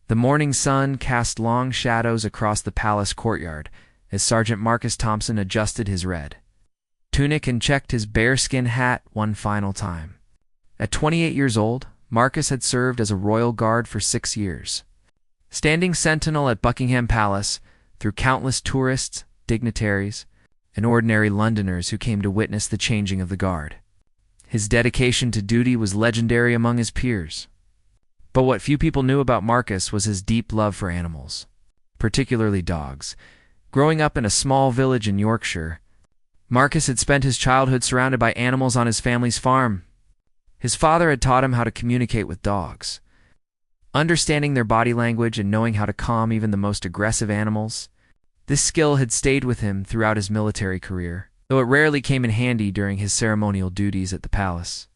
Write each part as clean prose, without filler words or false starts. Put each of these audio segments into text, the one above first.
The morning sun cast long shadows across the palace courtyard as Sergeant Marcus Thompson adjusted his red tunic and checked his bearskin hat one final time. At 28 years old, Marcus had served as a royal guard for 6 years, standing sentinel at Buckingham Palace through countless tourists, dignitaries, and ordinary Londoners who came to witness the changing of the guard. His dedication to duty was legendary among his peers. But what few people knew about Marcus was his deep love for animals, particularly dogs. Growing up in a small village in Yorkshire, Marcus had spent his childhood surrounded by animals on his family's farm. His father had taught him how to communicate with dogs. Understanding their body language and knowing how to calm even the most aggressive animals, this skill had stayed with him throughout his military career, though it rarely came in handy during his ceremonial duties at the palace.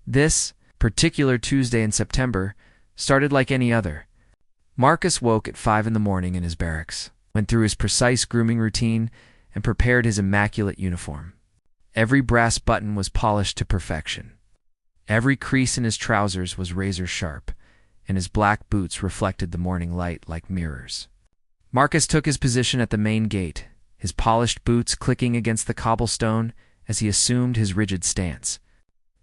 This particular Tuesday in September started like any other. Marcus woke at 5 in the morning in his barracks, went through his precise grooming routine, and prepared his immaculate uniform. Every brass button was polished to perfection. Every crease in his trousers was razor sharp, and his black boots reflected the morning light like mirrors. Marcus took his position at the main gate, his polished boots clicking against the cobblestone as he assumed his rigid stance.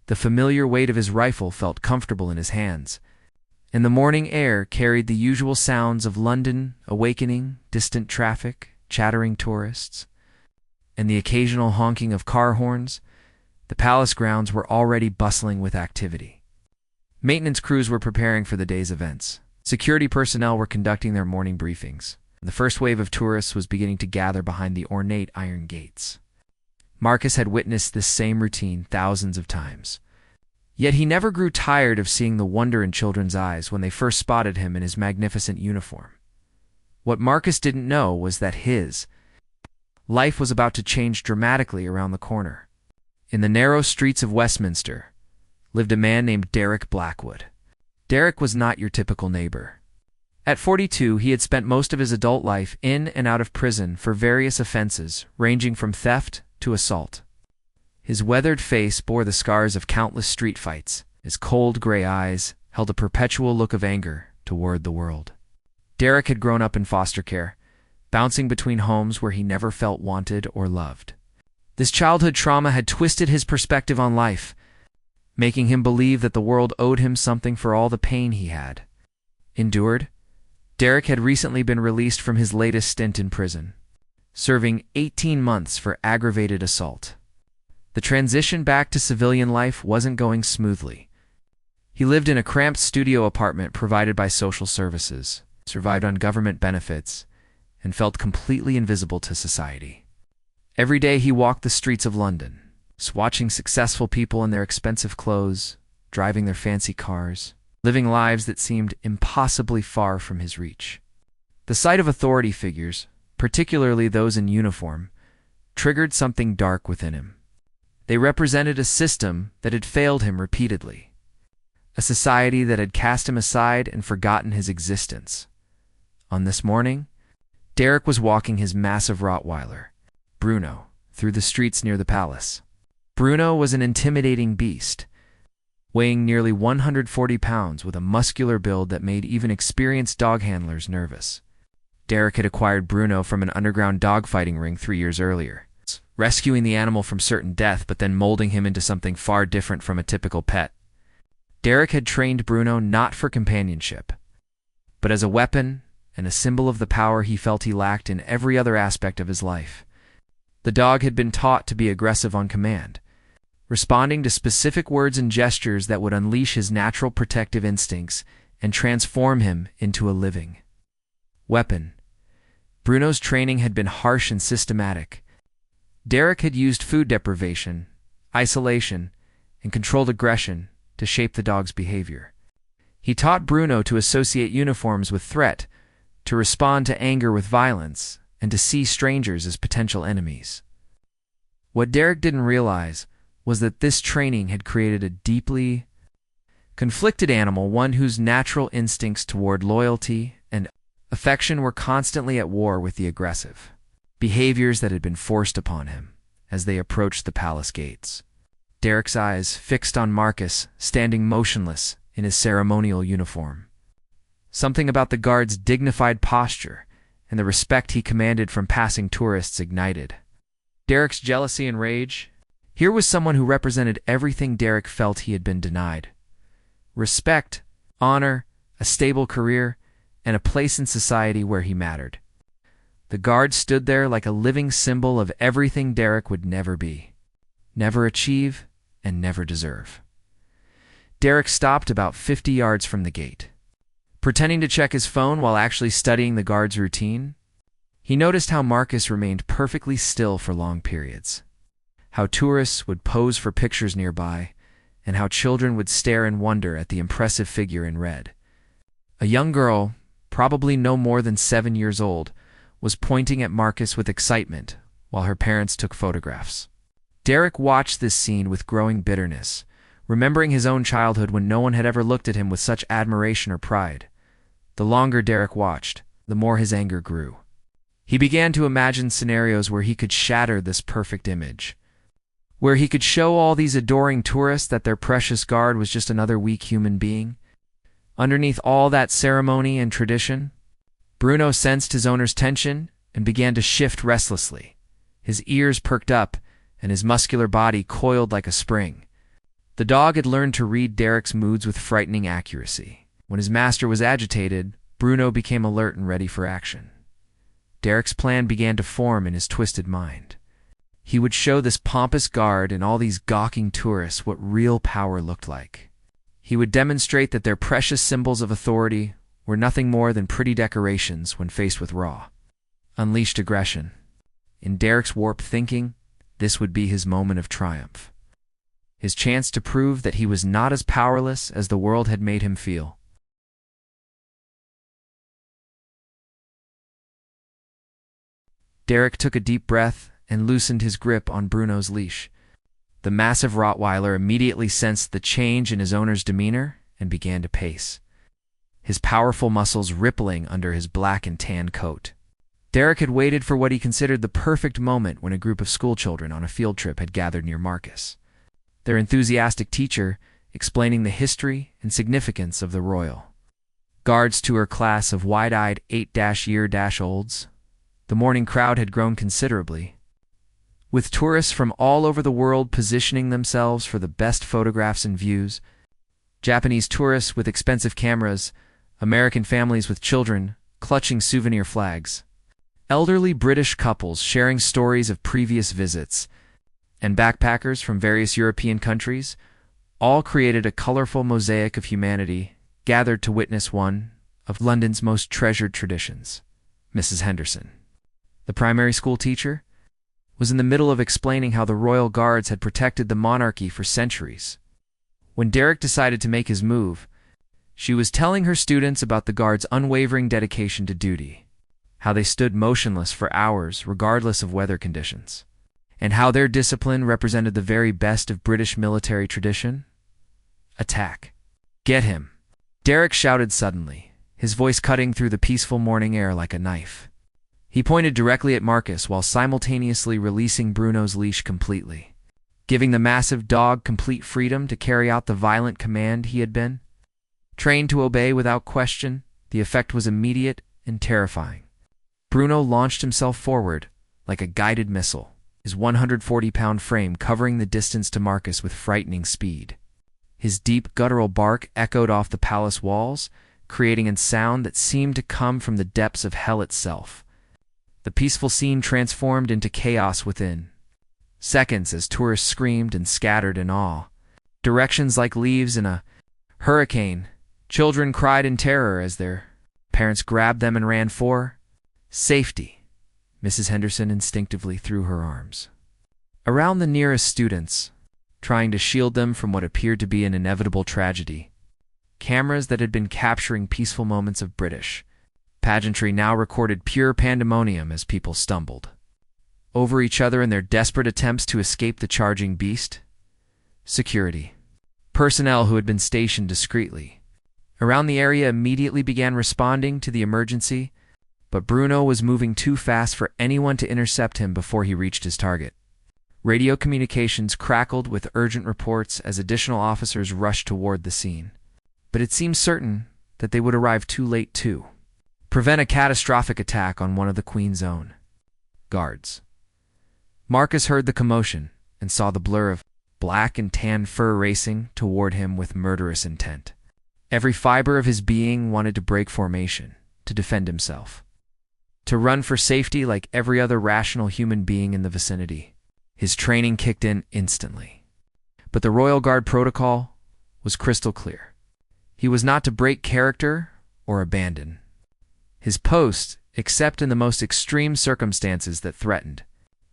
The familiar weight of his rifle felt comfortable in his hands, and the morning air carried the usual sounds of London awakening, distant traffic, chattering tourists, and the occasional honking of car horns. The palace grounds were already bustling with activity. Maintenance crews were preparing for the day's events. Security personnel were conducting their morning briefings. The first wave of tourists was beginning to gather behind the ornate iron gates. Marcus had witnessed this same routine thousands of times. Yet he never grew tired of seeing the wonder in children's eyes when they first spotted him in his magnificent uniform. What Marcus didn't know was that his life was about to change dramatically around the corner. In the narrow streets of Westminster lived a man named Derek Blackwood. Derek was not your typical neighbor. At 42, he had spent most of his adult life in and out of prison for various offenses, ranging from theft to assault. His weathered face bore the scars of countless street fights. His cold gray eyes held a perpetual look of anger toward the world. Derek had grown up in foster care, bouncing between homes where he never felt wanted or loved. This childhood trauma had twisted his perspective on life, making him believe that the world owed him something for all the pain he had endured. Derek had recently been released from his latest stint in prison, serving 18 months for aggravated assault. The transition back to civilian life wasn't going smoothly. He lived in a cramped studio apartment provided by social services, survived on government benefits, and felt completely invisible to society. Every day he walked the streets of London, watching successful people in their expensive clothes, driving their fancy cars, living lives that seemed impossibly far from his reach. The sight of authority figures, particularly those in uniform, triggered something dark within him. They represented a system that had failed him repeatedly, a society that had cast him aside and forgotten his existence. On this morning, Derek was walking his massive Rottweiler, Bruno, through the streets near the palace. Bruno was an intimidating beast, weighing nearly 140 pounds with a muscular build that made even experienced dog handlers nervous. Derek had acquired Bruno from an underground dogfighting ring 3 years earlier, rescuing the animal from certain death but then molding him into something far different from a typical pet. Derek had trained Bruno not for companionship, but as a weapon and a symbol of the power he felt he lacked in every other aspect of his life. The dog had been taught to be aggressive on command, responding to specific words and gestures that would unleash his natural protective instincts and transform him into a living weapon. Bruno's training had been harsh and systematic. Derek had used food deprivation, isolation, and controlled aggression to shape the dog's behavior. He taught Bruno to associate uniforms with threat, to respond to anger with violence, and to see strangers as potential enemies. What Derek didn't realize was that this training had created a deeply conflicted animal, one whose natural instincts toward loyalty and affection were constantly at war with the aggressive behaviors that had been forced upon him as they approached the palace gates. Derek's eyes fixed on Marcus, standing motionless in his ceremonial uniform. Something about the guard's dignified posture and the respect he commanded from passing tourists ignited Derek's jealousy and rage. Here was someone who represented everything Derek felt he had been denied: respect, honor, a stable career, and a place in society where he mattered. The guard stood there like a living symbol of everything Derek would never be, never achieve, and never deserve. Derek stopped about 50 yards from the gate. Pretending to check his phone while actually studying the guard's routine, he noticed how Marcus remained perfectly still for long periods, how tourists would pose for pictures nearby, and how children would stare in wonder at the impressive figure in red. A young girl, probably no more than 7 years old, was pointing at Marcus with excitement while her parents took photographs. Derek watched this scene with growing bitterness, remembering his own childhood when no one had ever looked at him with such admiration or pride. The longer Derek watched, the more his anger grew. He began to imagine scenarios where he could shatter this perfect image, where he could show all these adoring tourists that their precious guard was just another weak human being. Underneath all that ceremony and tradition, Bruno sensed his owner's tension and began to shift restlessly. His ears perked up and his muscular body coiled like a spring. The dog had learned to read Derek's moods with frightening accuracy. When his master was agitated, Bruno became alert and ready for action. Derek's plan began to form in his twisted mind. He would show this pompous guard and all these gawking tourists what real power looked like. He would demonstrate that their precious symbols of authority were nothing more than pretty decorations when faced with raw, unleashed aggression. In Derek's warped thinking, this would be his moment of triumph, his chance to prove that he was not as powerless as the world had made him feel. Derek took a deep breath and loosened his grip on Bruno's leash. The massive Rottweiler immediately sensed the change in his owner's demeanor and began to pace, his powerful muscles rippling under his black and tan coat. Derek had waited for what he considered the perfect moment when a group of schoolchildren on a field trip had gathered near Marcus, their enthusiastic teacher explaining the history and significance of the Royal Guards to her class of wide-eyed 8-year-olds. The morning crowd had grown considerably, with tourists from all over the world positioning themselves for the best photographs and views. Japanese tourists with expensive cameras, American families with children clutching souvenir flags, elderly British couples sharing stories of previous visits, and backpackers from various European countries, all created a colorful mosaic of humanity gathered to witness one of London's most treasured traditions. Mrs. Henderson, the primary school teacher, was in the middle of explaining how the Royal Guards had protected the monarchy for centuries. When Derek decided to make his move, she was telling her students about the Guards' unwavering dedication to duty, how they stood motionless for hours regardless of weather conditions, and how their discipline represented the very best of British military tradition. Attack. Get him! Derek shouted suddenly, his voice cutting through the peaceful morning air like a knife. He pointed directly at Marcus while simultaneously releasing Bruno's leash completely, giving the massive dog complete freedom to carry out the violent command he had been trained to obey without question. The effect was immediate and terrifying. Bruno launched himself forward like a guided missile, his 140-pound frame covering the distance to Marcus with frightening speed. His deep guttural bark echoed off the palace walls, creating a sound that seemed to come from the depths of hell itself. The peaceful scene transformed into chaos within seconds as tourists screamed and scattered in awe. Directions like leaves in a hurricane. Children cried in terror as their parents grabbed them and ran for safety. Mrs. Henderson instinctively threw her arms around the nearest students, trying to shield them from what appeared to be an inevitable tragedy. Cameras that had been capturing peaceful moments of British pageantry now recorded pure pandemonium as people stumbled over each other in their desperate attempts to escape the charging beast. Security personnel who had been stationed discreetly around the area immediately began responding to the emergency, but Bruno was moving too fast for anyone to intercept him before he reached his target. Radio communications crackled with urgent reports as additional officers rushed toward the scene. But it seemed certain that they would arrive too late to prevent a catastrophic attack on one of the Queen's own guards. Marcus heard the commotion and saw the blur of black and tan fur racing toward him with murderous intent. Every fiber of his being wanted to break formation, to defend himself, to run for safety like every other rational human being in the vicinity. His training kicked in instantly. But the Royal Guard protocol was crystal clear. He was not to break character or abandon his post except in the most extreme circumstances that threatened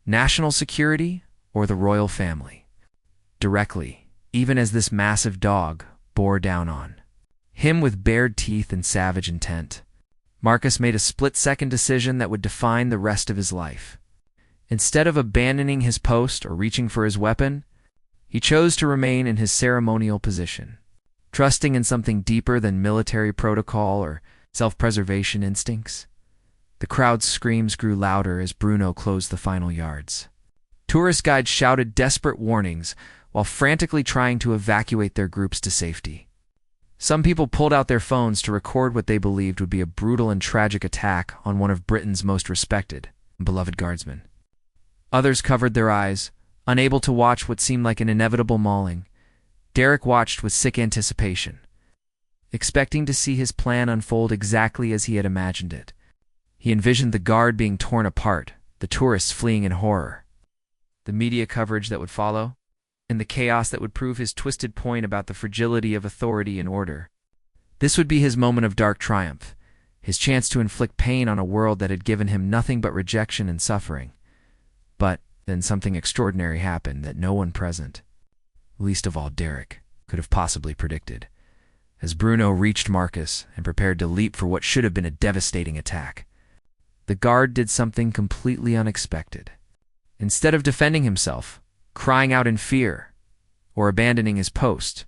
national security or the royal family. Directly, even as this massive dog bore down on him with bared teeth and savage intent, Marcus made a split-second decision that would define the rest of his life. Instead of abandoning his post or reaching for his weapon, he chose to remain in his ceremonial position, trusting in something deeper than military protocol or self-preservation instincts. The crowd's screams grew louder as Bruno closed the final yards. Tourist guides shouted desperate warnings while frantically trying to evacuate their groups to safety. Some people pulled out their phones to record what they believed would be a brutal and tragic attack on one of Britain's most respected and beloved guardsmen. Others covered their eyes, unable to watch what seemed like an inevitable mauling. Derek watched with sick anticipation, expecting to see his plan unfold exactly as he had imagined it. He envisioned the guard being torn apart, the tourists fleeing in horror, the media coverage that would follow, and the chaos that would prove his twisted point about the fragility of authority and order. This would be his moment of dark triumph, his chance to inflict pain on a world that had given him nothing but rejection and suffering. But then something extraordinary happened that no one present, least of all Derek, could have possibly predicted. As Bruno reached Marcus and prepared to leap for what should have been a devastating attack, the guard did something completely unexpected. Instead of defending himself, crying out in fear, or abandoning his post,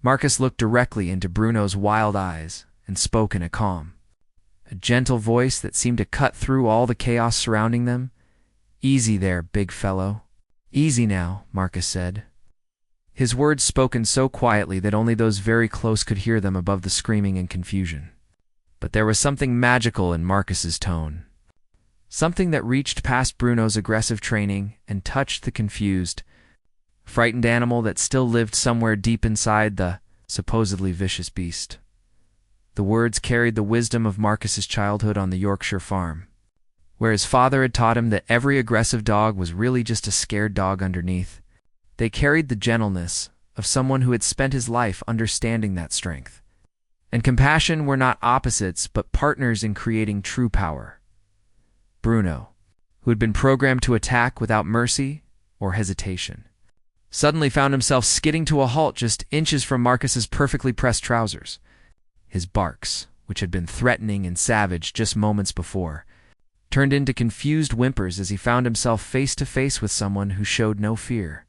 Marcus looked directly into Bruno's wild eyes and spoke in a calm, a gentle voice that seemed to cut through all the chaos surrounding them. "Easy there, big fellow. Easy now," Marcus said. His words spoken so quietly that only those very close could hear them above the screaming and confusion. But there was something magical in Marcus's tone, something that reached past Bruno's aggressive training and touched the confused, frightened animal that still lived somewhere deep inside the supposedly vicious beast. The words carried the wisdom of Marcus's childhood on the Yorkshire farm, where his father had taught him that every aggressive dog was really just a scared dog underneath. They carried the gentleness of someone who had spent his life understanding that strength. And compassion were not opposites, but partners in creating true power. Bruno, who had been programmed to attack without mercy or hesitation, suddenly found himself skidding to a halt just inches from Marcus's perfectly pressed trousers. His barks, which had been threatening and savage just moments before, turned into confused whimpers as he found himself face to face with someone who showed no fear,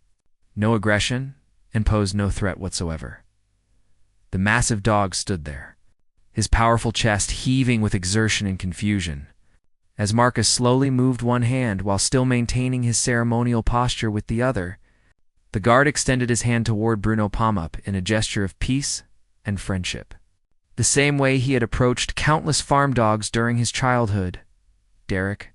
no aggression, and posed no threat whatsoever. The massive dog stood there, his powerful chest heaving with exertion and confusion. As Marcus slowly moved one hand while still maintaining his ceremonial posture with the other, the guard extended his hand toward Bruno Palmup in a gesture of peace and friendship. The same way he had approached countless farm dogs during his childhood, Derek,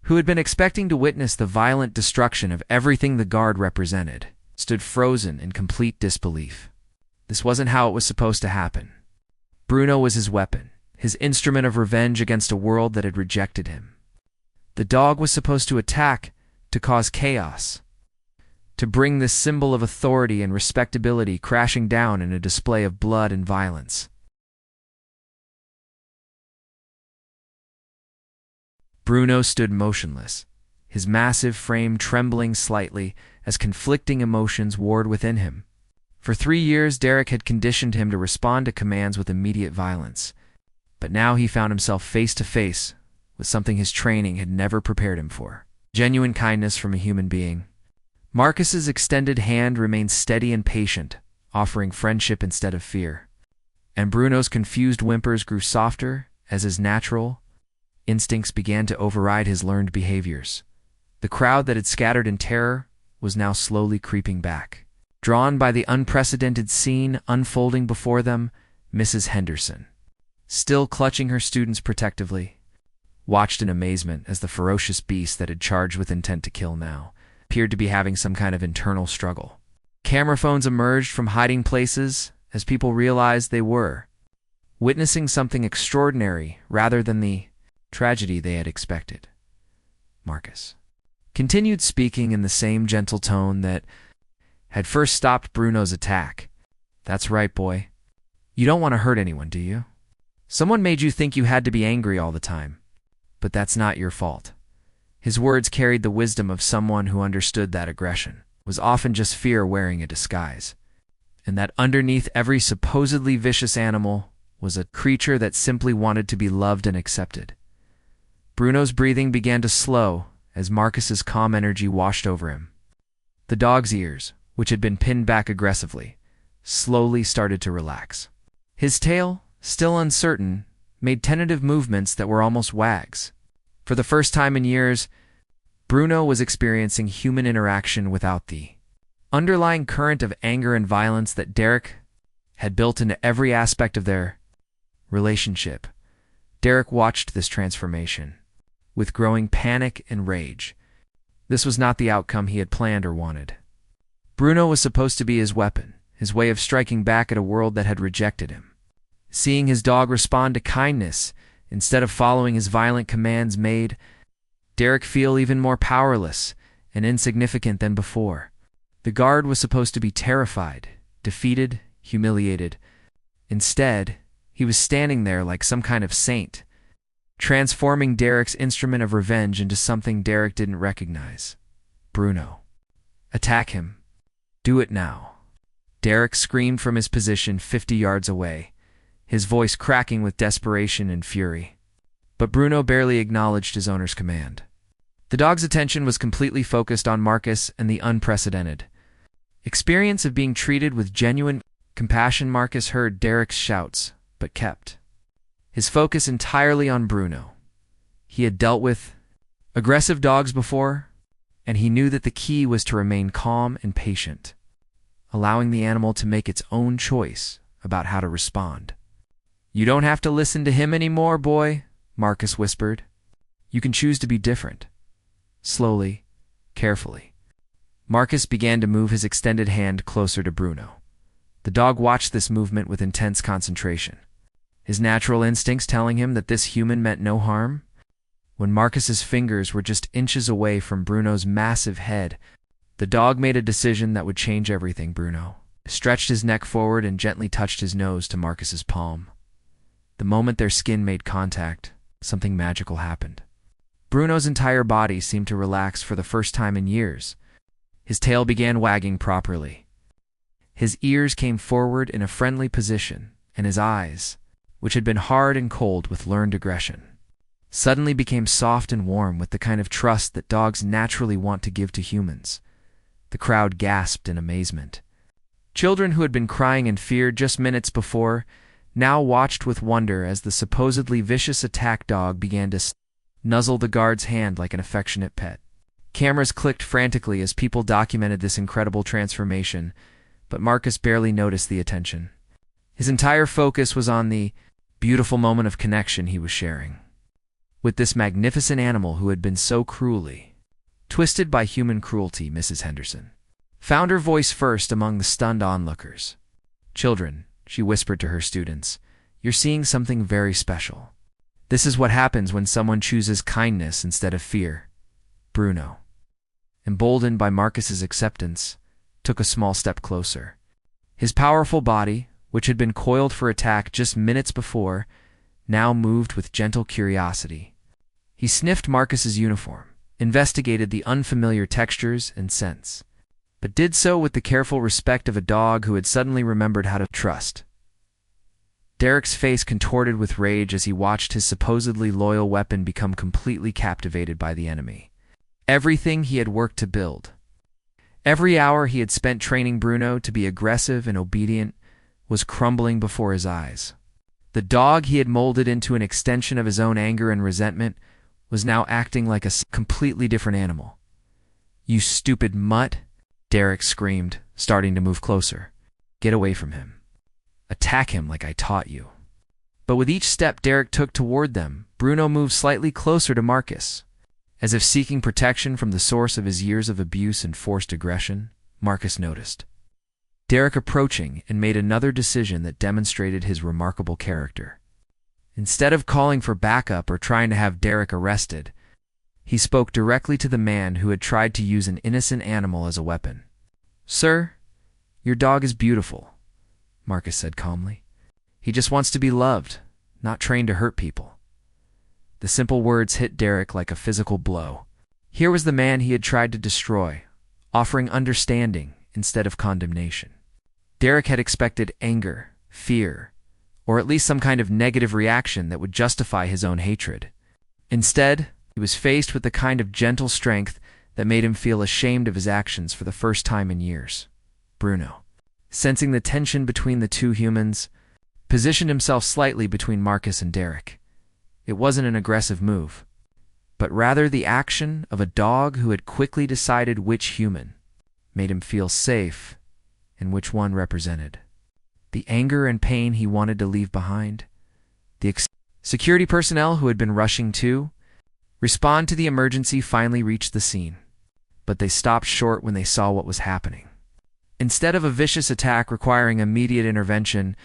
who had been expecting to witness the violent destruction of everything the guard represented, stood frozen in complete disbelief. This wasn't how it was supposed to happen. Bruno was his weapon, his instrument of revenge against a world that had rejected him. The dog was supposed to attack, to cause chaos, to bring this symbol of authority and respectability crashing down in a display of blood and violence. Bruno stood motionless, his massive frame trembling slightly as conflicting emotions warred within him. For 3 years, Derek had conditioned him to respond to commands with immediate violence, but now he found himself face to face with something his training had never prepared him for: genuine kindness from a human being. Marcus's extended hand remained steady and patient, offering friendship instead of fear. And Bruno's confused whimpers grew softer as his natural instincts began to override his learned behaviors. The crowd that had scattered in terror was now slowly creeping back. Drawn by the unprecedented scene unfolding before them, Mrs. Henderson, still clutching her students protectively, watched in amazement as the ferocious beast that had charged with intent to kill now appeared to be having some kind of internal struggle. Camera phones emerged from hiding places as people realized they were witnessing something extraordinary rather than the tragedy they had expected. Marcus continued speaking in the same gentle tone that had first stopped Bruno's attack. "That's right, boy. You don't want to hurt anyone, do you? Someone made you think you had to be angry all the time, but that's not your fault." His words carried the wisdom of someone who understood that aggression was often just fear wearing a disguise, and that underneath every supposedly vicious animal was a creature that simply wanted to be loved and accepted. Bruno's breathing began to slow as Marcus's calm energy washed over him. The dog's ears, which had been pinned back aggressively, slowly started to relax. His tail, still uncertain, made tentative movements that were almost wags. For the first time in years, Bruno was experiencing human interaction without the underlying current of anger and violence that Derek had built into every aspect of their relationship. Derek watched this transformation with growing panic and rage. This was not the outcome he had planned or wanted. Bruno was supposed to be his weapon, his way of striking back at a world that had rejected him. Seeing his dog respond to kindness instead of following his violent commands made Derek feel even more powerless and insignificant than before. The guard was supposed to be terrified, defeated, humiliated. Instead, he was standing there like some kind of saint, transforming Derek's instrument of revenge into something Derek didn't recognize. "Bruno, attack him. Do it now." Derek screamed from his position 50 yards away, his voice cracking with desperation and fury. But Bruno barely acknowledged his owner's command. The dog's attention was completely focused on Marcus and the unprecedented experience of being treated with genuine compassion. Marcus heard Derek's shouts, but kept his focus entirely on Bruno. He had dealt with aggressive dogs before, and he knew that the key was to remain calm and patient, allowing the animal to make its own choice about how to respond. "You don't have to listen to him anymore, boy," Marcus whispered. "You can choose to be different." Slowly, carefully, Marcus began to move his extended hand closer to Bruno. The dog watched this movement with intense concentration, his natural instincts telling him that this human meant no harm. When Marcus's fingers were just inches away from Bruno's massive head, the dog made a decision that would change everything. Bruno stretched his neck forward and gently touched his nose to Marcus's palm. The moment their skin made contact, something magical happened. Bruno's entire body seemed to relax for the first time in years. His tail began wagging properly. His ears came forward in a friendly position, and his eyes, which had been hard and cold with learned aggression, suddenly became soft and warm with the kind of trust that dogs naturally want to give to humans. The crowd gasped in amazement. Children who had been crying in fear just minutes before now watched with wonder as the supposedly vicious attack dog began to nuzzle the guard's hand like an affectionate pet. Cameras clicked frantically as people documented this incredible transformation, but Marcus barely noticed the attention. His entire focus was on the beautiful moment of connection he was sharing with this magnificent animal who had been so cruelly twisted by human cruelty. Mrs. Henderson found her voice first among the stunned onlookers. "Children," she whispered to her students, "you're seeing something very special. This is what happens when someone chooses kindness instead of fear." Bruno, emboldened by Marcus's acceptance, took a small step closer. His powerful body, which had been coiled for attack just minutes before, now moved with gentle curiosity. He sniffed Marcus's uniform, investigated the unfamiliar textures and scents, but did so with the careful respect of a dog who had suddenly remembered how to trust. Derek's face contorted with rage as he watched his supposedly loyal weapon become completely captivated by the enemy. Everything he had worked to build, every hour he had spent training Bruno to be aggressive and obedient, was crumbling before his eyes. The dog he had molded into an extension of his own anger and resentment was now acting like a completely different animal. "You stupid mutt!" Derek screamed, starting to move closer. "Get away from him." Attack him like I taught you." But with each step Derek took toward them, Bruno moved slightly closer to Marcus. As if seeking protection from the source of his years of abuse and forced aggression, Marcus noticed Derek approaching and made another decision that demonstrated his remarkable character. Instead of calling for backup or trying to have Derek arrested, he spoke directly to the man who had tried to use an innocent animal as a weapon. "Sir, your dog is beautiful," Marcus said calmly. "He just wants to be loved, not trained to hurt people." The simple words hit Derek like a physical blow. Here was the man he had tried to destroy, offering understanding instead of condemnation. Derek had expected anger, fear, or at least some kind of negative reaction that would justify his own hatred. Instead, he was faced with the kind of gentle strength that made him feel ashamed of his actions for the first time in years. Bruno, sensing the tension between the two humans, positioned himself slightly between Marcus and Derek. It wasn't an aggressive move, but rather the action of a dog who had quickly decided which human made him feel safe and which one represented the anger and pain he wanted to leave behind. The security personnel who had been rushing to respond to the emergency finally reached the scene, but they stopped short when they saw what was happening. Instead of a vicious attack requiring immediate intervention,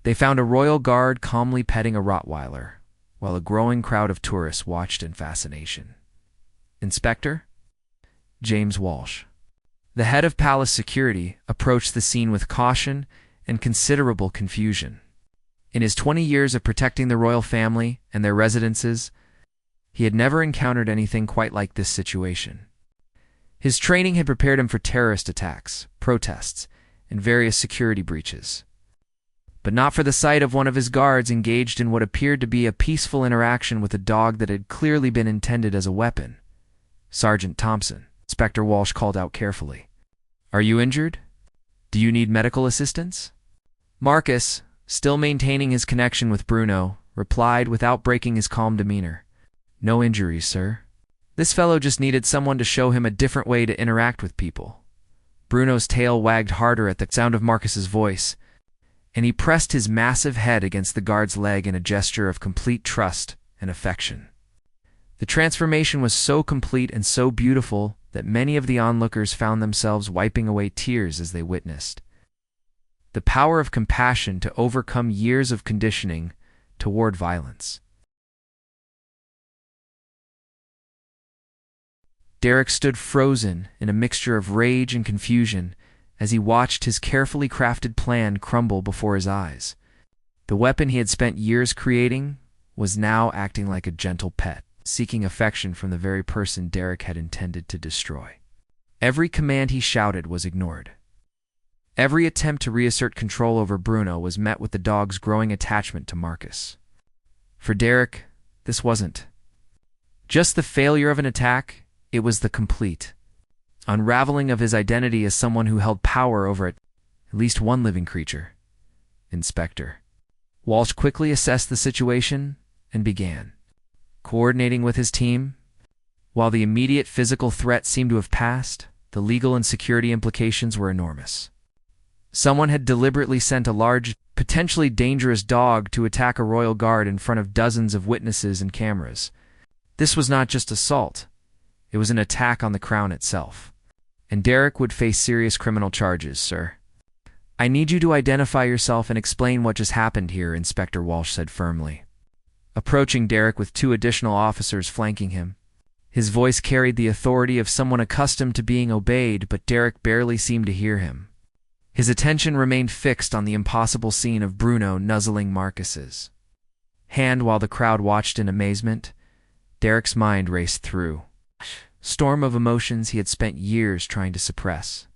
they found a royal guard calmly petting a Rottweiler, while a growing crowd of tourists watched in fascination. Inspector James Walsh, the head of palace security, approached the scene with caution and considerable confusion. In his 20 years of protecting the royal family and their residences, he had never encountered anything quite like this situation. His training had prepared him for terrorist attacks, protests, and various security breaches, but not for the sight of one of his guards engaged in what appeared to be a peaceful interaction with a dog that had clearly been intended as a weapon. "Sergeant Thompson," Inspector Walsh called out carefully. "Are you injured? Do you need medical assistance?" Marcus, still maintaining his connection with Bruno, replied without breaking his calm demeanor. "No injuries, sir. This fellow just needed someone to show him a different way to interact with people." Bruno's tail wagged harder at the sound of Marcus's voice, and he pressed his massive head against the guard's leg in a gesture of complete trust and affection. The transformation was so complete and so beautiful that many of the onlookers found themselves wiping away tears as they witnessed the power of compassion to overcome years of conditioning toward violence. Derek stood frozen in a mixture of rage and confusion as he watched his carefully crafted plan crumble before his eyes. The weapon he had spent years creating was now acting like a gentle pet, seeking affection from the very person Derek had intended to destroy. Every command he shouted was ignored. Every attempt to reassert control over Bruno was met with the dog's growing attachment to Marcus. For Derek, this wasn't just the failure of an attack, it was the complete unraveling of his identity as someone who held power over at least one living creature. "Inspector." Walsh quickly assessed the situation and began coordinating with his team. While the immediate physical threat seemed to have passed, the legal and security implications were enormous. Someone had deliberately sent a large, potentially dangerous dog to attack a royal guard in front of dozens of witnesses and cameras. This was not just assault. It was an attack on the crown itself. And Derek would face serious criminal charges, sir. "I need you to identify yourself and explain what just happened here," Inspector Walsh said firmly, approaching Derek with 2 additional officers flanking him. His voice carried the authority of someone accustomed to being obeyed, but Derek barely seemed to hear him. His attention remained fixed on the impossible scene of Bruno nuzzling Marcus's hand while the crowd watched in amazement. Derek's mind raced through storm of emotions he had spent years trying to suppress.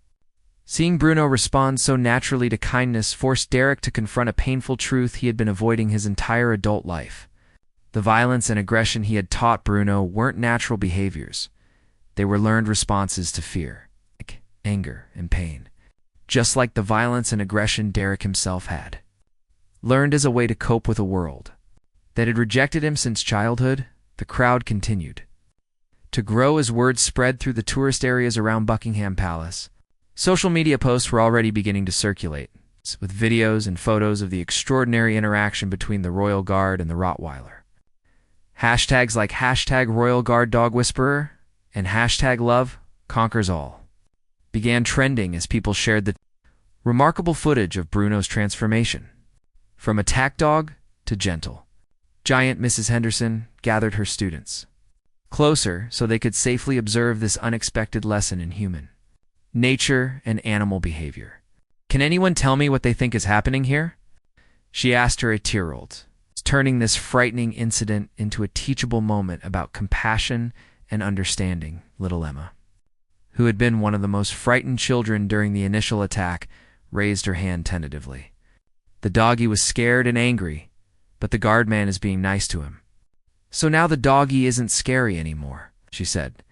Seeing Bruno respond so naturally to kindness forced Derek to confront a painful truth he had been avoiding his entire adult life. The violence and aggression he had taught Bruno weren't natural behaviors. They were learned responses to fear, anger, and pain. Just like the violence and aggression Derek himself had learned as a way to cope with a world that had rejected him since childhood. The crowd continued to grow as word spread through the tourist areas around Buckingham Palace. Social media posts were already beginning to circulate, with videos and photos of the extraordinary interaction between the Royal Guard and the Rottweiler. Hashtags like hashtag Royal Guard Dog Whisperer and hashtag Love Conquers All began trending as people shared the remarkable footage of Bruno's transformation. From attack dog to gentle, giant Mrs. Henderson gathered her students closer so they could safely observe this unexpected lesson in human nature and animal behavior. "Can anyone tell me what they think is happening here?" she asked her 8-year-old, turning this frightening incident into a teachable moment about compassion and understanding. Little Emma, who had been one of the most frightened children during the initial attack, raised her hand tentatively. The doggy was scared and angry, but the guardman is being nice to him. "So now the doggy isn't scary anymore," she said,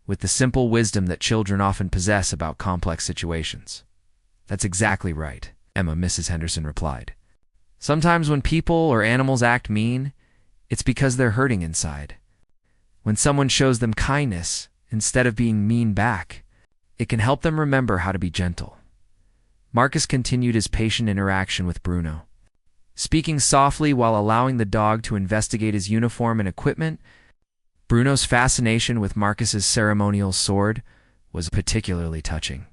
with the simple wisdom that children often possess about complex situations. "That's exactly right," Emma, Mrs. Henderson replied. "Sometimes when people or animals act mean, it's because they're hurting inside. When someone shows them kindness instead of being mean back, it can help them remember how to be gentle." Marcus continued his patient interaction with Bruno, speaking softly while allowing the dog to investigate his uniform and equipment. Bruno's fascination with Marcus's ceremonial sword was particularly touching.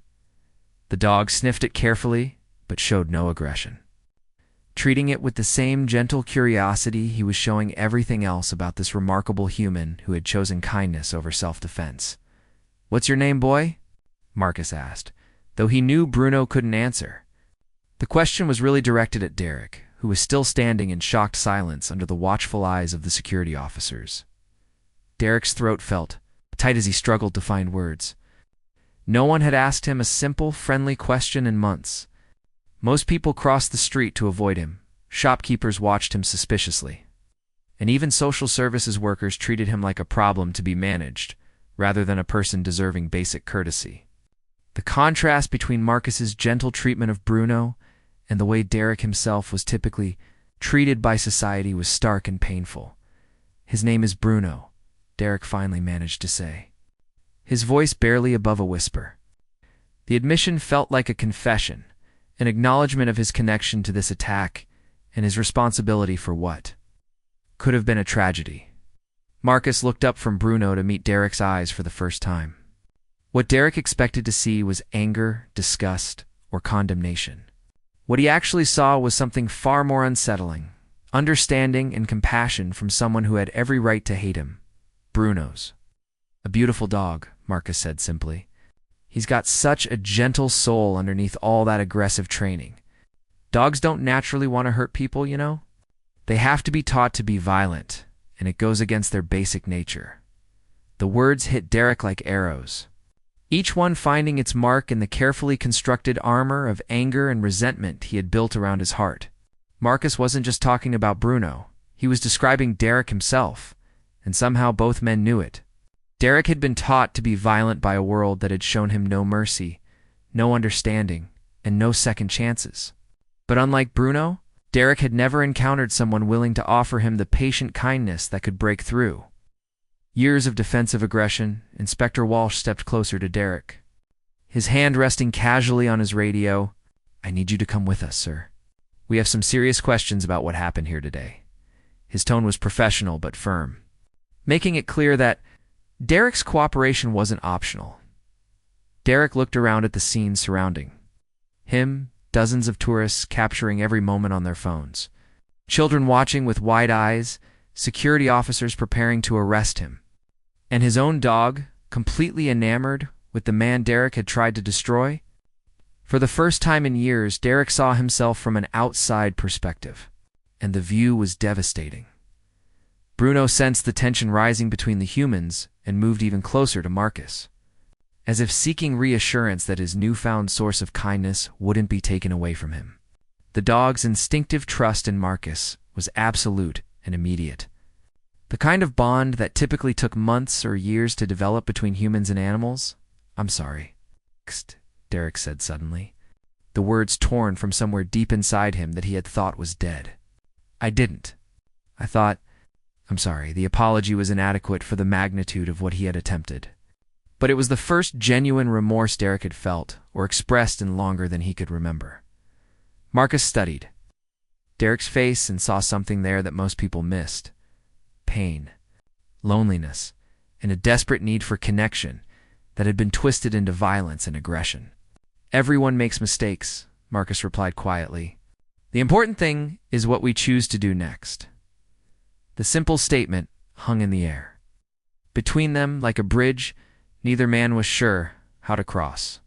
The dog sniffed it carefully, but showed no aggression, treating it with the same gentle curiosity he was showing everything else about this remarkable human who had chosen kindness over self-defense. "What's your name, boy?" Marcus asked, though he knew Bruno couldn't answer. The question was really directed at Derek, who was still standing in shocked silence under the watchful eyes of the security officers. Derek's throat felt tight as he struggled to find words. No one had asked him a simple, friendly question in months. Most people crossed the street to avoid him. Shopkeepers watched him suspiciously. And even social services workers treated him like a problem to be managed, rather than a person deserving basic courtesy. The contrast between Marcus's gentle treatment of Bruno and the way Derek himself was typically treated by society was stark and painful. "His name is Bruno," Derek finally managed to say, his voice barely above a whisper. The admission felt like a confession, an acknowledgement of his connection to this attack and his responsibility for what could have been a tragedy. Marcus looked up from Bruno to meet Derek's eyes for the first time. What Derek expected to see was anger, disgust, or condemnation. What he actually saw was something far more unsettling, understanding and compassion from someone who had every right to hate him. Bruno's a beautiful dog, Marcus said simply. "He's got such a gentle soul underneath all that aggressive training. Dogs don't naturally want to hurt people, you know? They have to be taught to be violent, and it goes against their basic nature." The words hit Derek like arrows, each one finding its mark in the carefully constructed armor of anger and resentment he had built around his heart. Marcus wasn't just talking about Bruno. He was describing Derek himself, and somehow both men knew it. Derek had been taught to be violent by a world that had shown him no mercy, no understanding, and no second chances. But unlike Bruno, Derek had never encountered someone willing to offer him the patient kindness that could break through. Years of defensive aggression, Inspector Walsh stepped closer to Derek, his hand resting casually on his radio. "I need you to come with us, sir. We have some serious questions about what happened here today." His tone was professional but firm, making it clear that Derek's cooperation wasn't optional. Derek looked around at the scene surrounding him, dozens of tourists capturing every moment on their phones, children watching with wide eyes, security officers preparing to arrest him, and his own dog, completely enamored with the man Derek had tried to destroy. For the first time in years, Derek saw himself from an outside perspective, and the view was devastating. Bruno sensed the tension rising between the humans and moved even closer to Marcus, as if seeking reassurance that his newfound source of kindness wouldn't be taken away from him. The dog's instinctive trust in Marcus was absolute and immediate. The kind of bond that typically took months or years to develop between humans and animals. "I'm sorry," Derek said suddenly, the words torn from somewhere deep inside him that he had thought was dead. "I didn't. I thought, I'm sorry." The apology was inadequate for the magnitude of what he had attempted. But it was the first genuine remorse Derek had felt or expressed in longer than he could remember. Marcus studied Derek's face and saw something there that most people missed: pain, loneliness, and a desperate need for connection that had been twisted into violence and aggression. "Everyone makes mistakes," Marcus replied quietly. "The important thing is what we choose to do next." The simple statement hung in the air. Between them, like a bridge, neither man was sure how to cross.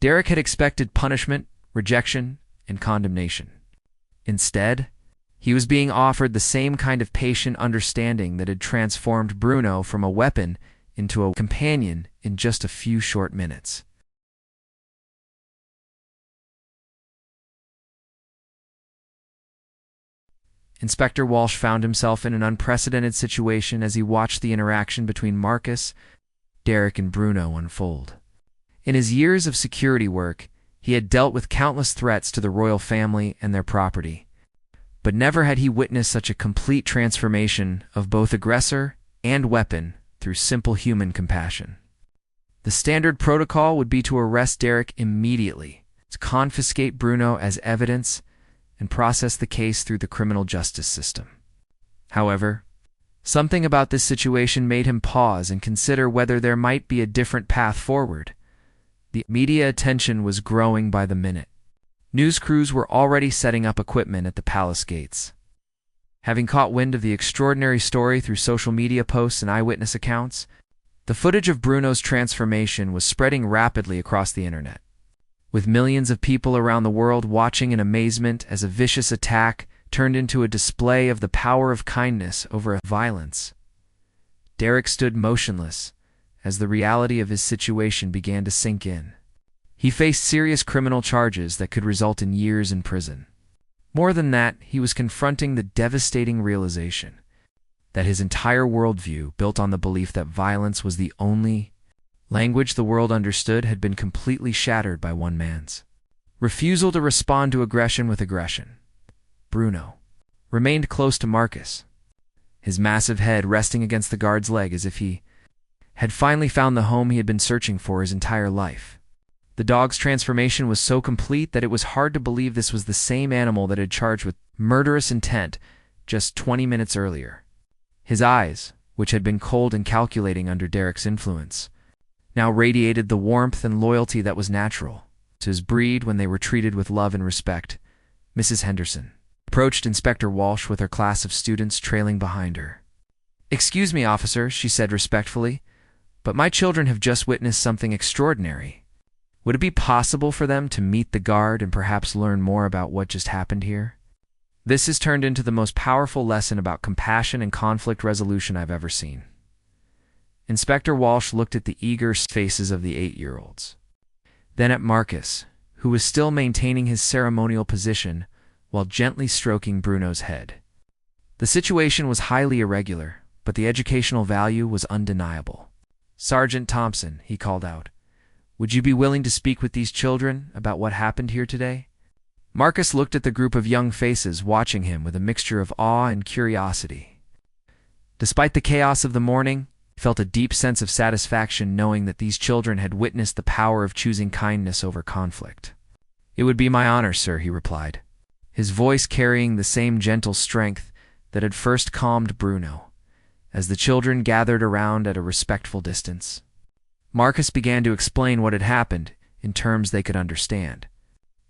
Derek had expected punishment, rejection, and condemnation. Instead, he was being offered the same kind of patient understanding that had transformed Bruno from a weapon into a companion in just a few short minutes. Inspector Walsh found himself in an unprecedented situation as he watched the interaction between Marcus, Derek, and Bruno unfold. In his years of security work, he had dealt with countless threats to the royal family and their property, but never had he witnessed such a complete transformation of both aggressor and weapon through simple human compassion. The standard protocol would be to arrest Derek immediately, to confiscate Bruno as evidence, and process the case through the criminal justice system. However, something about this situation made him pause and consider whether there might be a different path forward. The media attention was growing by the minute. News crews were already setting up equipment at the palace gates. Having caught wind of the extraordinary story through social media posts and eyewitness accounts, the footage of Bruno's transformation was spreading rapidly across the internet. With millions of people around the world watching in amazement as a vicious attack turned into a display of the power of kindness over violence, Derek stood motionless as the reality of his situation began to sink in. He faced serious criminal charges that could result in years in prison. More than that, he was confronting the devastating realization that his entire worldview, built on the belief that violence was the only language the world understood, had been completely shattered by one man's refusal to respond to aggression with aggression. Bruno remained close to Marcus, his massive head resting against the guard's leg as if he had finally found the home he had been searching for his entire life. The dog's transformation was so complete that it was hard to believe this was the same animal that had charged with murderous intent just 20 minutes earlier. His eyes, which had been cold and calculating under Derek's influence, now radiated the warmth and loyalty that was natural to his breed when they were treated with love and respect. Mrs. Henderson approached Inspector Walsh with her class of students trailing behind her. "Excuse me, officer," she said respectfully, "but my children have just witnessed something extraordinary. Would it be possible for them to meet the guard and perhaps learn more about what just happened here? This has turned into the most powerful lesson about compassion and conflict resolution I've ever seen." Inspector Walsh looked at the eager faces of the 8-year-olds, then at Marcus, who was still maintaining his ceremonial position while gently stroking Bruno's head. The situation was highly irregular, but the educational value was undeniable. "Sergeant Thompson," he called out, "would you be willing to speak with these children about what happened here today?" Marcus looked at the group of young faces watching him with a mixture of awe and curiosity. Despite the chaos of the morning, he felt a deep sense of satisfaction knowing that these children had witnessed the power of choosing kindness over conflict. "It would be my honor, sir," he replied, his voice carrying the same gentle strength that had first calmed Bruno, as the children gathered around at a respectful distance. Marcus began to explain what had happened in terms they could understand.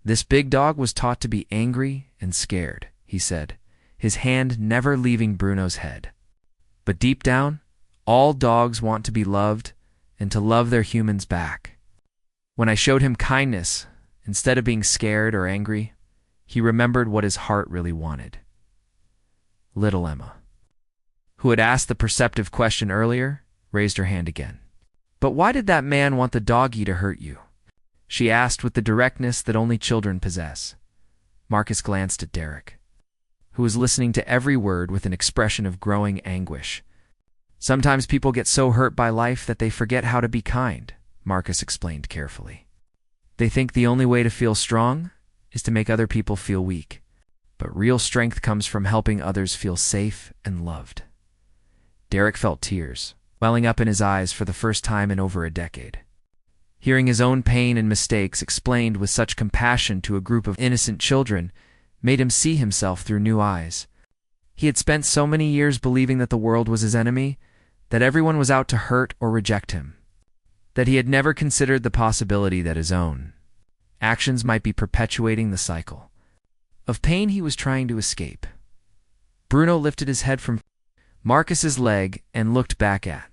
"This big dog was taught to be angry and scared," he said, his hand never leaving Bruno's head. "But deep down, all dogs want to be loved and to love their humans back. When I showed him kindness, instead of being scared or angry, he remembered what his heart really wanted." Little Emma, who had asked the perceptive question earlier, raised her hand again. "But why did that man want the doggy to hurt you?" she asked with the directness that only children possess. Marcus glanced at Derek, who was listening to every word with an expression of growing anguish. "Sometimes people get so hurt by life that they forget how to be kind," Marcus explained carefully. "They think the only way to feel strong is to make other people feel weak. But real strength comes from helping others feel safe and loved." Derek felt tears welling up in his eyes for the first time in over a decade. Hearing his own pain and mistakes explained with such compassion to a group of innocent children made him see himself through new eyes. He had spent so many years believing that the world was his enemy, that everyone was out to hurt or reject him, that he had never considered the possibility that his own actions might be perpetuating the cycle of pain he was trying to escape. Bruno lifted his head from Marcus's leg and looked back at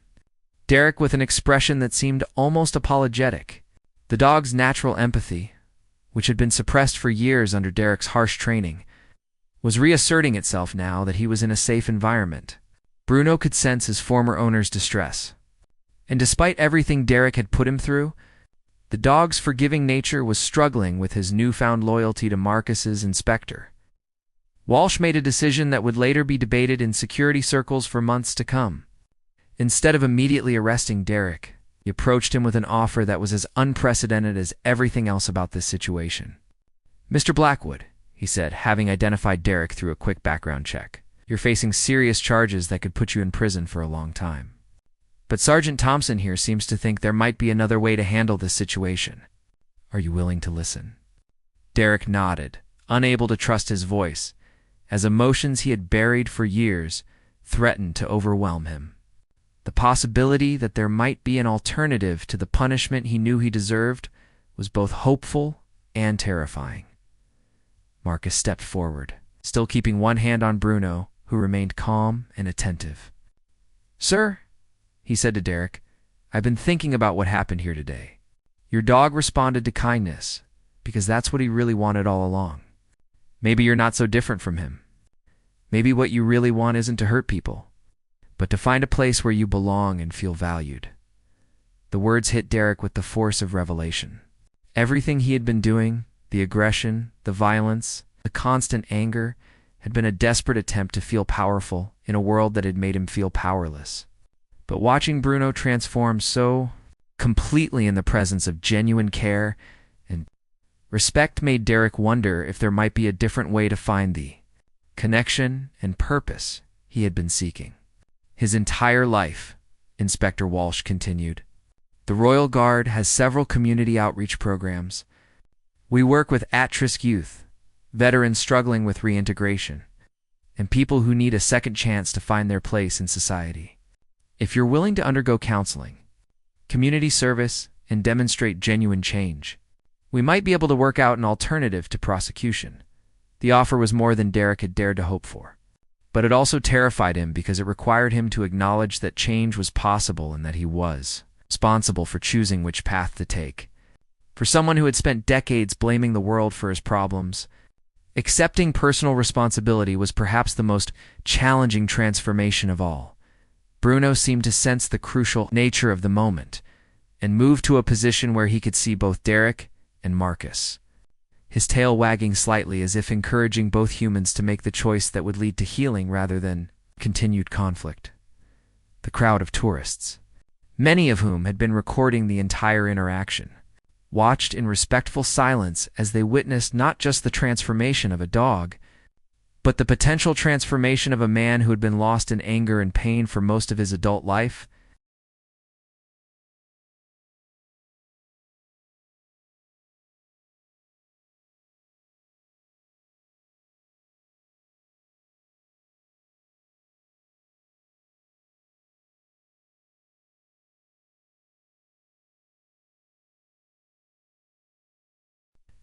Derek with an expression that seemed almost apologetic. The dog's natural empathy, which had been suppressed for years under Derek's harsh training, was reasserting itself now that he was in a safe environment. Bruno could sense his former owner's distress. And despite everything Derek had put him through, the dog's forgiving nature was struggling with his newfound loyalty to Marcus's inspector. Walsh made a decision that would later be debated in security circles for months to come. Instead of immediately arresting Derek, he approached him with an offer that was as unprecedented as everything else about this situation. "Mr. Blackwood," he said, having identified Derek through a quick background check, "you're facing serious charges that could put you in prison for a long time. But Sergeant Thompson here seems to think there might be another way to handle this situation. Are you willing to listen?" Derek nodded, unable to trust his voice, as emotions he had buried for years threatened to overwhelm him. The possibility that there might be an alternative to the punishment he knew he deserved was both hopeful and terrifying. Marcus stepped forward, still keeping one hand on Bruno, who remained calm and attentive. "Sir," he said to Derek, "I've been thinking about what happened here today. Your dog responded to kindness, because that's what he really wanted all along. Maybe you're not so different from him. Maybe what you really want isn't to hurt people, but to find a place where you belong and feel valued." The words hit Derek with the force of revelation. Everything he had been doing, the aggression, the violence, the constant anger, had been a desperate attempt to feel powerful in a world that had made him feel powerless. But watching Bruno transform so completely in the presence of genuine care and respect made Derek wonder if there might be a different way to find the connection and purpose he had been seeking. "His entire life," Inspector Walsh continued, "the Royal Guard has several community outreach programs. We work with at-risk youth, veterans struggling with reintegration, and people who need a second chance to find their place in society. If you're willing to undergo counseling, community service, and demonstrate genuine change, we might be able to work out an alternative to prosecution." The offer was more than Derek had dared to hope for. But it also terrified him because it required him to acknowledge that change was possible and that he was responsible for choosing which path to take. For someone who had spent decades blaming the world for his problems, accepting personal responsibility was perhaps the most challenging transformation of all. Bruno seemed to sense the crucial nature of the moment and moved to a position where he could see both Derek and Marcus, his tail wagging slightly as if encouraging both humans to make the choice that would lead to healing rather than continued conflict. The crowd of tourists, many of whom had been recording the entire interaction, watched in respectful silence as they witnessed not just the transformation of a dog, but the potential transformation of a man who had been lost in anger and pain for most of his adult life.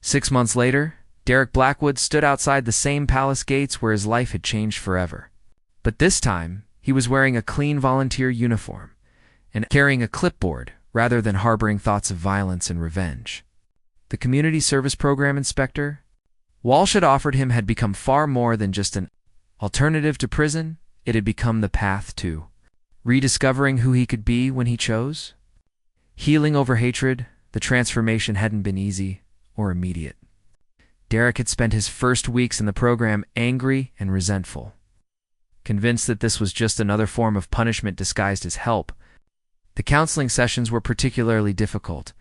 "6 months later, Derek Blackwood stood outside the same palace gates where his life had changed forever. But this time, he was wearing a clean volunteer uniform and carrying a clipboard rather than harboring thoughts of violence and revenge. The community service program inspector Walsh had offered him had become far more than just an alternative to prison. It had become the path to rediscovering who he could be when he chose. Healing over hatred, the transformation hadn't been easy or immediate. Derek had spent his first weeks in the program angry and resentful. Convinced that this was just another form of punishment disguised as help, the counseling sessions were particularly difficult,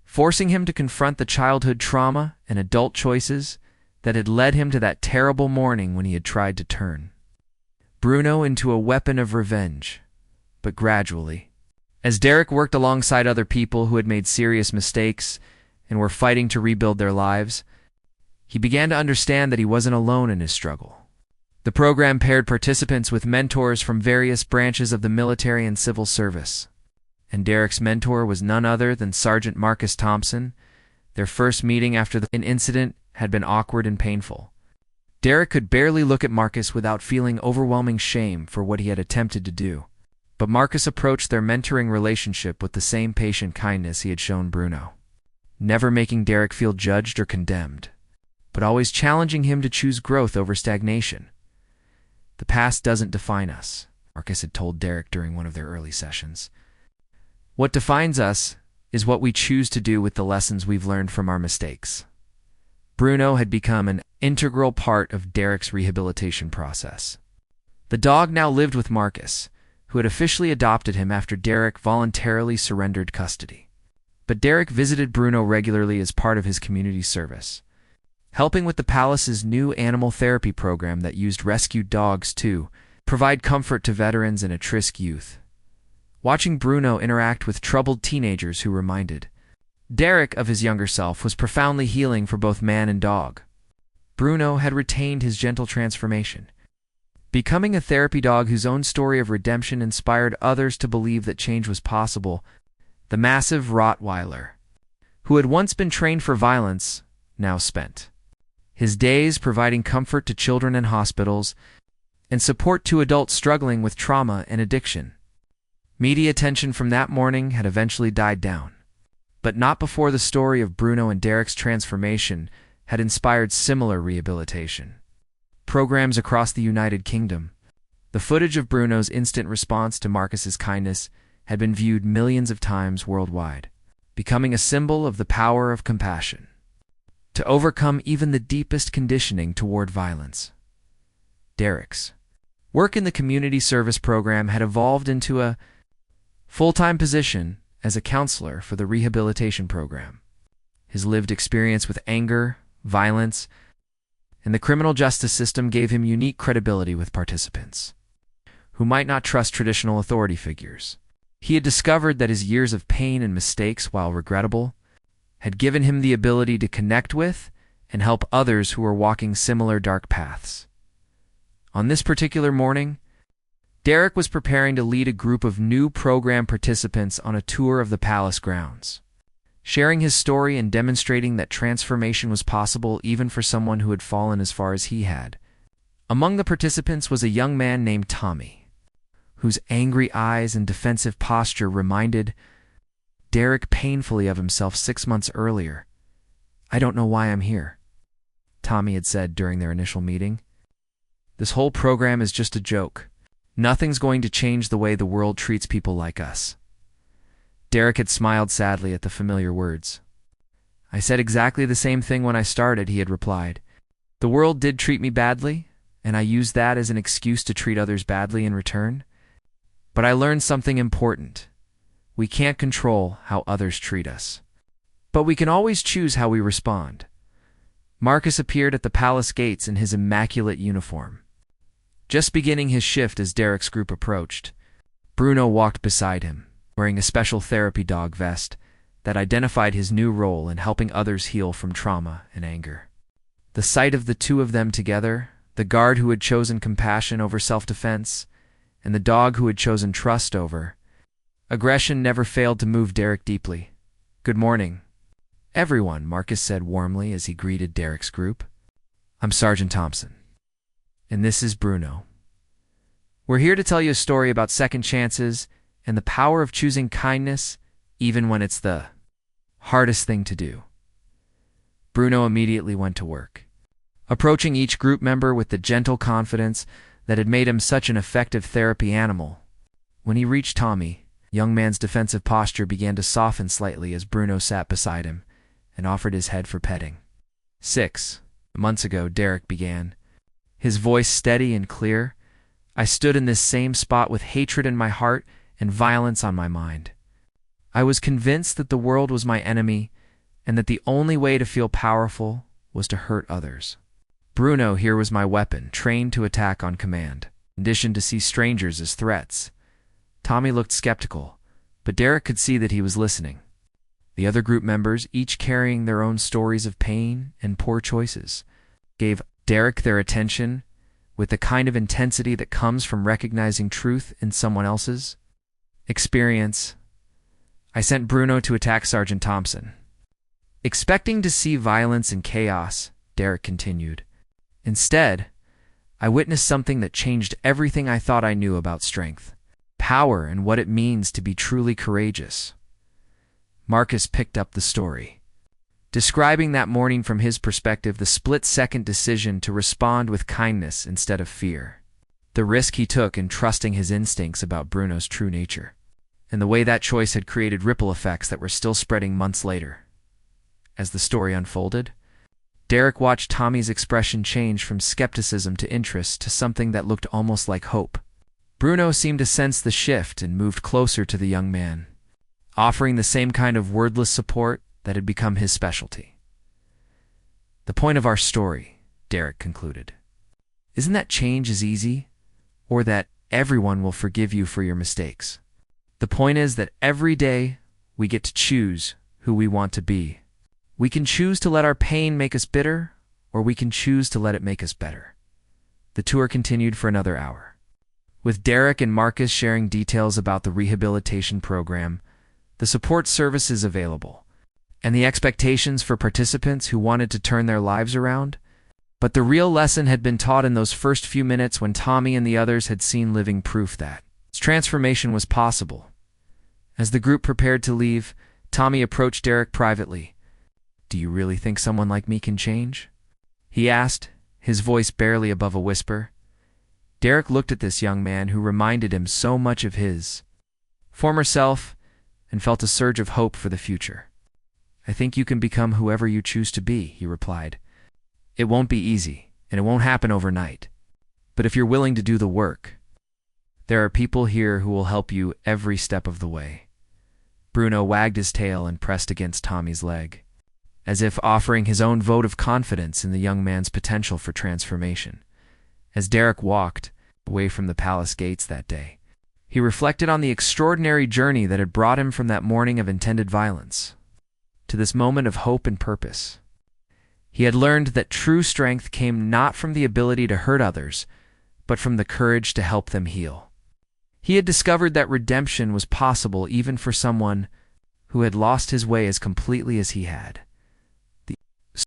forcing him to confront the childhood trauma and adult choices that had led him to that terrible morning when he had tried to turn Bruno into a weapon of revenge. But gradually, As Derek worked alongside other people who had made serious mistakes and were fighting to rebuild their lives, he began to understand that he wasn't alone in his struggle. The program paired participants with mentors from various branches of the military and civil service, and Derek's mentor was none other than Sergeant Marcus Thompson. Their first meeting after an incident had been awkward and painful. Derek could barely look at Marcus without feeling overwhelming shame for what he had attempted to do. But Marcus approached their mentoring relationship with the same patient kindness he had shown Bruno, never making Derek feel judged or condemned, but always challenging him to choose growth over stagnation. "The past doesn't define us," Marcus had told Derek during one of their early sessions. "What defines us is what we choose to do with the lessons we've learned from our mistakes." Bruno had become an integral part of Derek's rehabilitation process. The dog now lived with Marcus, who had officially adopted him after Derek voluntarily surrendered custody. But Derek visited Bruno regularly as part of his community service, helping with the palace's new animal therapy program that used rescued dogs to provide comfort to veterans and at-risk youth. Watching Bruno interact with troubled teenagers who reminded Derek of his younger self was profoundly healing for both man and dog. Bruno had retained his gentle transformation, becoming a therapy dog whose own story of redemption inspired others to believe that change was possible. The massive Rottweiler, who had once been trained for violence, now spent his days providing comfort to children in hospitals and support to adults struggling with trauma and addiction. Media attention from that morning had eventually died down, but not before the story of Bruno and Derek's transformation had inspired similar rehabilitation programs across the United Kingdom. The footage of Bruno's instant response to Marcus's kindness had been viewed millions of times worldwide, becoming a symbol of the power of compassion to overcome even the deepest conditioning toward violence. Derek's work in the community service program had evolved into a full-time position as a counselor for the rehabilitation program. His lived experience with anger, violence, and the criminal justice system gave him unique credibility with participants who might not trust traditional authority figures. He had discovered that his years of pain and mistakes, while regrettable, had given him the ability to connect with and help others who were walking similar dark paths. On this particular morning, Derek was preparing to lead a group of new program participants on a tour of the palace grounds, sharing his story and demonstrating that transformation was possible even for someone who had fallen as far as he had. Among the participants was a young man named Tommy, whose angry eyes and defensive posture reminded Derek painfully of himself 6 months earlier. "I don't know why I'm here," Tommy had said during their initial meeting. "This whole program is just a joke. Nothing's going to change the way the world treats people like us." Derek had smiled sadly at the familiar words. "I said exactly the same thing when I started," he had replied. "The world did treat me badly, and I used that as an excuse to treat others badly in return. But I learned something important. We can't control how others treat us, but we can always choose how we respond." Marcus appeared at the palace gates in his immaculate uniform, just beginning his shift as Derek's group approached. Bruno walked beside him, wearing a special therapy dog vest that identified his new role in helping others heal from trauma and anger. The sight of the two of them together, the guard who had chosen compassion over self-defense, and the dog who had chosen trust over aggression, never failed to move Derek deeply. "Good morning, everyone," Marcus said warmly as he greeted Derek's group. "I'm Sergeant Thompson, and this is Bruno. We're here to tell you a story about second chances and the power of choosing kindness even when it's the hardest thing to do." Bruno immediately went to work, approaching each group member with the gentle confidence that had made him such an effective therapy animal. When he reached Tommy, the young man's defensive posture began to soften slightly as Bruno sat beside him and offered his head for petting. 6 months ago, Derek began, his voice steady and clear. "I stood in this same spot with hatred in my heart and violence on my mind. I was convinced that the world was my enemy and that the only way to feel powerful was to hurt others. Bruno here was my weapon, trained to attack on command, conditioned to see strangers as threats." Tommy looked skeptical, but Derek could see that he was listening. The other group members, each carrying their own stories of pain and poor choices, gave Derek their attention with the kind of intensity that comes from recognizing truth in someone else's experience. I sent Bruno to attack Sergeant Thompson. Expecting to see violence and chaos, Derek continued. Instead, I witnessed something that changed everything I thought I knew about strength, power, and what it means to be truly courageous. Marcus picked up the story, describing that morning from his perspective, the split-second decision to respond with kindness instead of fear, the risk he took in trusting his instincts about Bruno's true nature, and the way that choice had created ripple effects that were still spreading months later. As the story unfolded, Derek watched Tommy's expression change from skepticism to interest to something that looked almost like hope. Bruno seemed to sense the shift and moved closer to the young man, offering the same kind of wordless support that had become his specialty. The point of our story, Derek concluded, isn't that change is easy, or that everyone will forgive you for your mistakes. The point is that every day we get to choose who we want to be. We can choose to let our pain make us bitter, or we can choose to let it make us better. The tour continued for another hour, with Derek and Marcus sharing details about the rehabilitation program, the support services available, and the expectations for participants who wanted to turn their lives around. But the real lesson had been taught in those first few minutes when Tommy and the others had seen living proof that transformation was possible. As the group prepared to leave, Tommy approached Derek privately. "Do you really think someone like me can change?" he asked, his voice barely above a whisper. Derek looked at this young man who reminded him so much of his former self and felt a surge of hope for the future. "I think you can become whoever you choose to be," he replied. "It won't be easy, and it won't happen overnight. But if you're willing to do the work, there are people here who will help you every step of the way." Bruno wagged his tail and pressed against Tommy's leg, as if offering his own vote of confidence in the young man's potential for transformation. As Derek walked away from the palace gates that day, he reflected on the extraordinary journey that had brought him from that morning of intended violence to this moment of hope and purpose. He had learned that true strength came not from the ability to hurt others, but from the courage to help them heal. He had discovered that redemption was possible even for someone who had lost his way as completely as he had.